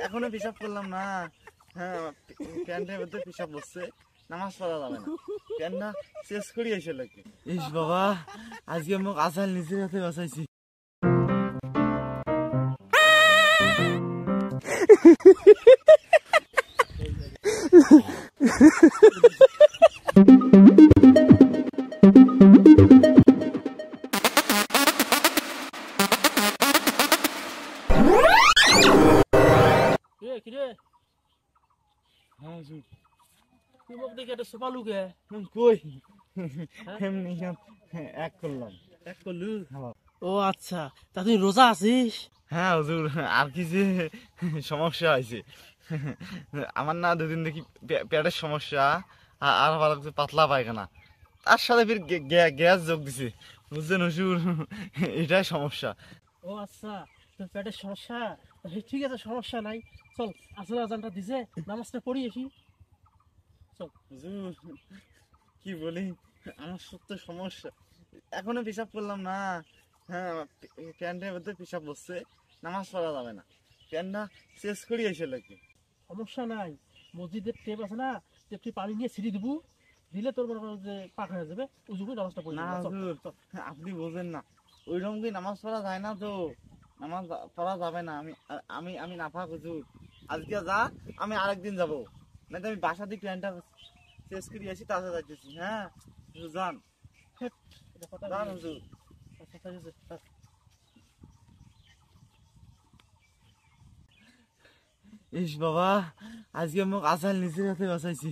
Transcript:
এখনো পিসাব করলাম না। হ্যাঁ, প্যান্টের মধ্যে পিসাব বসছে, নামাজ পড়া যাবে না, প্যান্টটা শেষ করি এসে লাগে। ইস বাবা, আজকে মোক আসাল নিজের হাতে বাঁচাইছি। ও আচ্ছা, তা তুই রোজা আছিস? হ্যাঁ হুজুর, আর কি যে সমস্যা হয়েছে, আমার না দুদিন দেখি পেটের সমস্যা, আর ভালো পাতলা পায়খানা, তার সাথে ফির গ্যাস যোগ দিছে, বুঝছেন হুজুর, এটাই সমস্যা। ও আচ্ছা, তোর পেটের সমস্যা, ঠিক আছে, সমস্যা নাই, চল আসলে আজানটা দিছে, নামাজটা পড়ি আসি, চল। হুজুর কি বলি, আমার সত্য সমস্যা, এখনো পিসাব করলাম না। হ্যাঁ, প্যান্টের মধ্যে পিসাব বসছে, নামাজ পড়া যাবে না, প্যান্টটা শেষ করি এসে লাগে। সমস্যা নাই, মসজিদের টেপ আছে না, টেপটি পানি নিয়ে ছিঁড়ে দিবু, দিলে তোর মনে করো যে পাক হয়ে যাবে, উজু করে নামাজটা পড়ি। না হুজুর, আপনি বোঝেন না, ওইরকম কি নামাজ পড়া যায় না তো, নামাজ পড়া যাবে না, আমি আমি আমি নাফাক হুজুর, আজকে যা, আমি আরেকদিন যাবো, না তো আমি বাসা দিয়ে প্যান্টটা শেষ করে আসি, তাছাড়া যাইতেছি। হ্যাঁ হুজুর, যান যান হুজুর। ইস বাবা, আজকে মোক আসাল নিজের হাতে বাঁচাইছি।